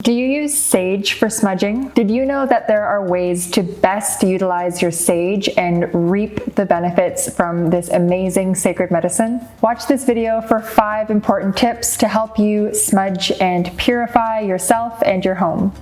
Do you use sage for smudging? Did you know that there are ways to best utilize your sage and reap the benefits from this amazing sacred medicine? Watch this video for 5 important tips to help you smudge and purify yourself and your home.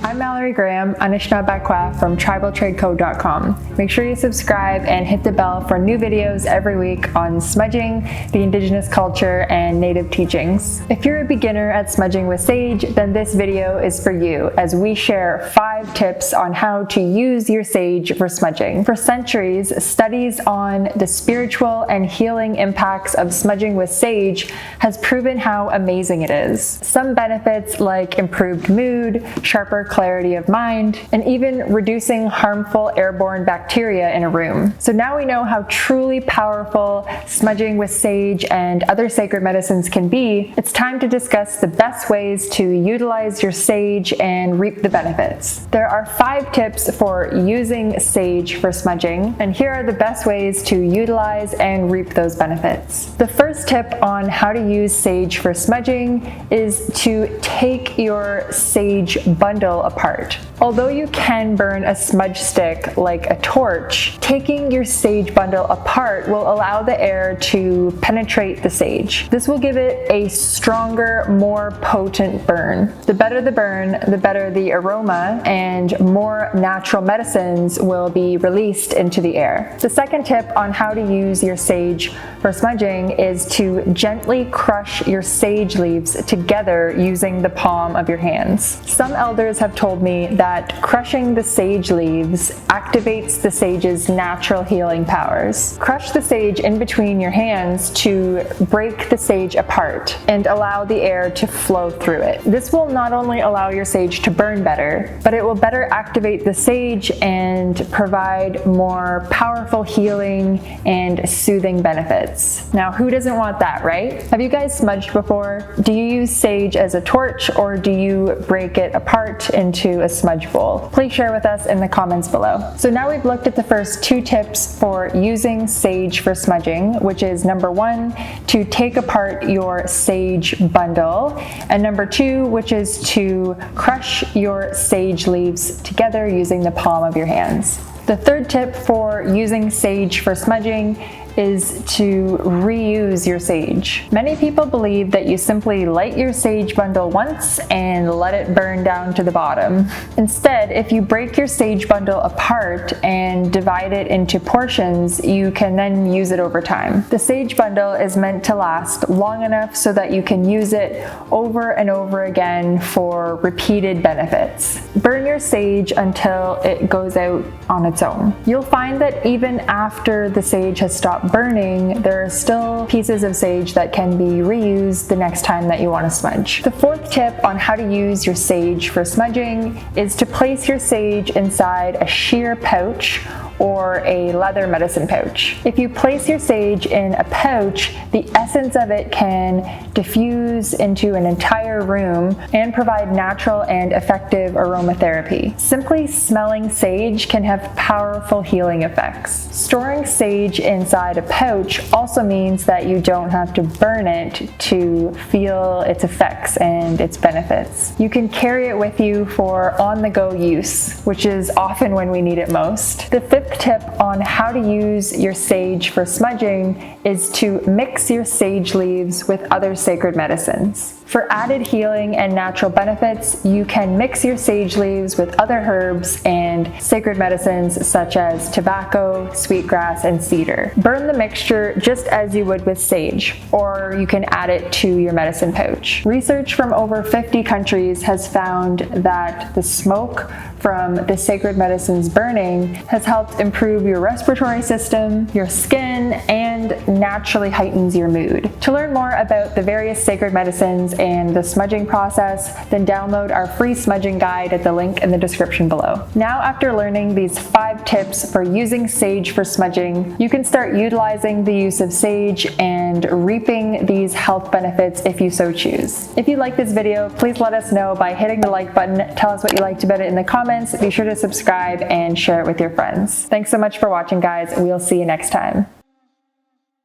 I'm Mallory Graham, Anishinaabe from tribaltradecode.com. Make sure you subscribe and hit the bell for new videos every week on smudging, the Indigenous culture, and native teachings. If you're a beginner at smudging with sage, then this video is for you, as we share 5 tips on how to use your sage for smudging. For centuries, studies on the spiritual and healing impacts of smudging with sage has proven how amazing it is. Some benefits like improved mood, sharper clarity of mind, and even reducing harmful airborne bacteria in a room. So now we know how truly powerful smudging with sage and other sacred medicines can be. It's time to discuss the best ways to utilize your sage and reap the benefits. There are 5 tips for using sage for smudging, and here are the best ways to utilize and reap those benefits. The first tip on how to use sage for smudging is to take your sage bundle apart. Although you can burn a smudge stick like a torch, taking your sage bundle apart will allow the air to penetrate the sage. This will give it a stronger, more potent burn. The better the burn, the better the aroma, and more natural medicines will be released into the air. The second tip on how to use your sage for smudging is to gently crush your sage leaves together using the palm of your hands. Some elders have told me that crushing the sage leaves activates the sage's natural healing powers. Crush the sage in between your hands to break the sage apart and allow the air to flow through it. This will not only allow your sage to burn better, but it will better activate the sage and provide more powerful healing and soothing benefits. Now, who doesn't want that, right? Have you guys smudged before? Do you use sage as a torch, or do you break it apart into a smudge bowl? Please share with us in the comments below. So now we've looked at the first 2 tips for using sage for smudging, which is number 1, to take apart your sage bundle, and number 2, which is to crush your sage leaves together using the palm of your hands. The third tip for using sage for smudging is to reuse your sage. Many people believe that you simply light your sage bundle once and let it burn down to the bottom. Instead, if you break your sage bundle apart and divide it into portions, you can then use it over time. The sage bundle is meant to last long enough so that you can use it over and over again for repeated benefits. Burn your sage until it goes out on its own. You'll find that even after the sage has stopped burning, there are still pieces of sage that can be reused the next time that you want to smudge. The fourth tip on how to use your sage for smudging is to place your sage inside a sheer pouch or a leather medicine pouch. If you place your sage in a pouch, the essence of it can diffuse into an entire room and provide natural and effective aromatherapy. Simply smelling sage can have powerful healing effects. Storing sage inside a pouch also means that you don't have to burn it to feel its effects and its benefits. You can carry it with you for on-the-go use, which is often when we need it most. The fifth tip on how to use your sage for smudging is to mix your sage leaves with other sacred medicines. For added healing and natural benefits, you can mix your sage leaves with other herbs and sacred medicines such as tobacco, sweetgrass, and cedar. Burn the mixture just as you would with sage, or you can add it to your medicine pouch. Research from over 50 countries has found that the smoke from the sacred medicines burning has helped improve your respiratory system, your skin, and naturally heightens your mood. To learn more about the various sacred medicines and the smudging process, then download our free smudging guide at the link in the description below. Now, after learning these 5 tips for using sage for smudging, you can start utilizing the use of sage and reaping these health benefits if you so choose. If you like this video, please let us know by hitting the like button. Tell us what you liked about it in the comments. Be sure to subscribe and share it with your friends. Thanks so much for watching, guys. We'll see you next time.